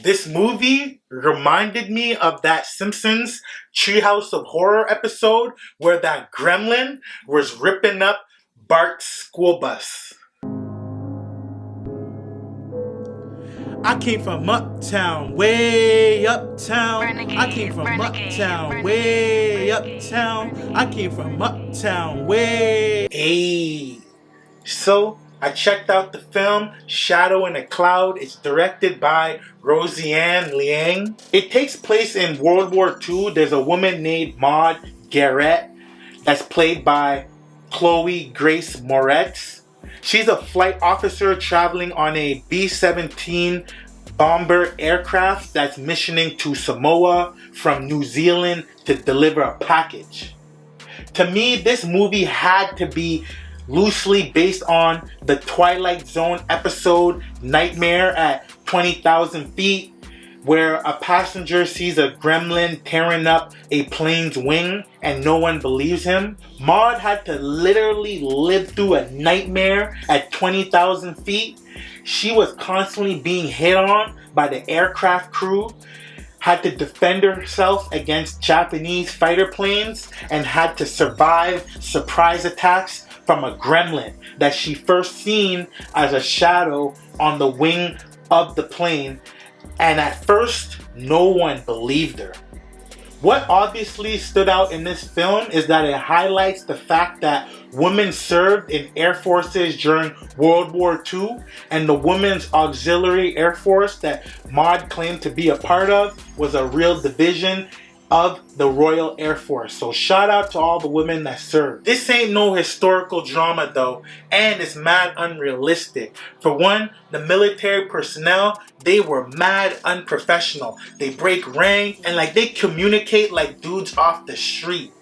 This movie reminded me of that Simpsons Treehouse of Horror episode where that gremlin was ripping up Bart's school bus. I came from uptown, way uptown. I came from uptown, way uptown. I came from uptown, way. Hey. So, I checked out the film Shadow in a Cloud. It's directed by Roseanne Liang. It takes place in World War II. There's a woman named Maud Garrett that's played by Chloe Grace Moretz. She's a flight officer traveling on a B-17 bomber aircraft that's missioning to Samoa from New Zealand to deliver a package. To me, this movie had to be loosely based on the Twilight Zone episode Nightmare at 20,000 feet, where a passenger sees a gremlin tearing up a plane's wing and no one believes him. Maud had to literally live through a nightmare at 20,000 feet. She was constantly being hit on by the aircraft crew, had to defend herself against Japanese fighter planes, and had to survive surprise attacks from a gremlin that she first seen as a shadow on the wing of the plane, and at first no one believed her. What obviously stood out in this film is that it highlights the fact that women served in air forces during World War II, and the Women's Auxiliary Air Force that Maud claimed to be a part of was a real division of the Royal Air Force. So shout out to all the women that served. This ain't no historical drama though, and it's mad unrealistic. For one, the military personnel, they were mad unprofessional. They break rank and they communicate like dudes off the street.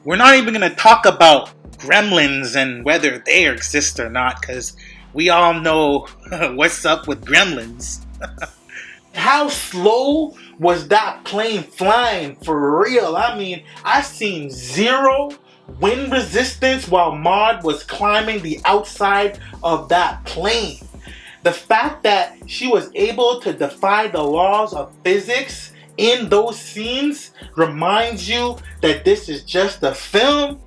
We're not even gonna talk about gremlins and whether they exist or not, because we all know what's up with gremlins. How slow was that plane flying for real? I mean, I seen zero wind resistance while Maud was climbing the outside of that plane. The fact that she was able to defy the laws of physics in those scenes reminds you that this is just a film,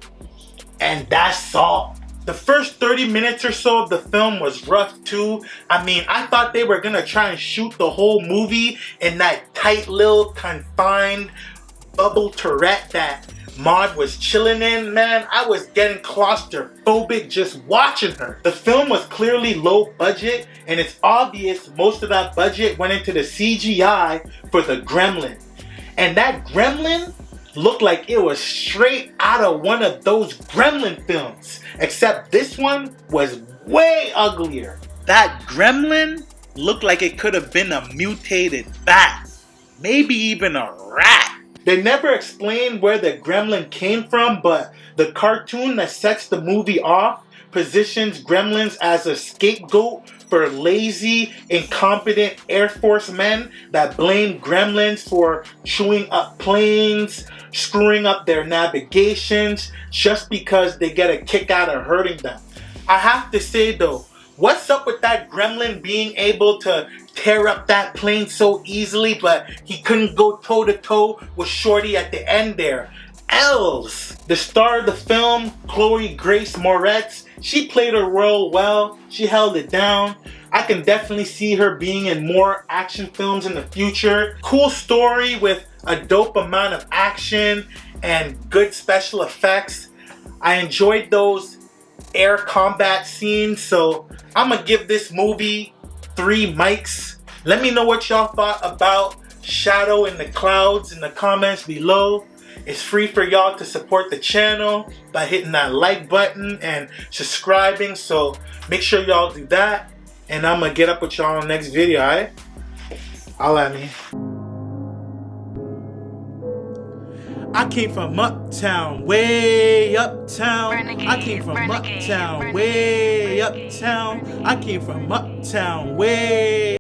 and that's all. The first 30 minutes or so of the film was rough too. I mean, I thought they were gonna try and shoot the whole movie in that tight little confined bubble turret that Maud was chilling in. Man, I was getting claustrophobic just watching her. The film was clearly low budget, and it's obvious most of that budget went into the CGI for the gremlin. And that gremlin looked like it was straight out of one of those Gremlin films, except this one was way uglier. That gremlin looked like it could have been a mutated bat, maybe even a rat. They never explained where the gremlin came from, but the cartoon that sets the movie off positions gremlins as a scapegoat for lazy, incompetent Air Force men that blame gremlins for chewing up planes, screwing up their navigations, just because they get a kick out of hurting them. I have to say though, what's up with that gremlin being able to tear up that plane so easily, but he couldn't go toe to toe with Shorty at the end there? L's. The star of the film, Chloe Grace Moretz, she played her role well. She held it down. I can definitely see her being in more action films in the future. Cool story with a dope amount of action and good special effects. I enjoyed those air combat scenes, so I'm gonna give this movie 3 mics. Let me know what y'all thought about Shadow in the Clouds in the comments below. It's free for y'all to support the channel by hitting that like button and subscribing, so make sure y'all do that. And I'm gonna get up with y'all in the next video, alright? Holla at me. I came from uptown, way uptown. I came from uptown, way uptown. I came from uptown, way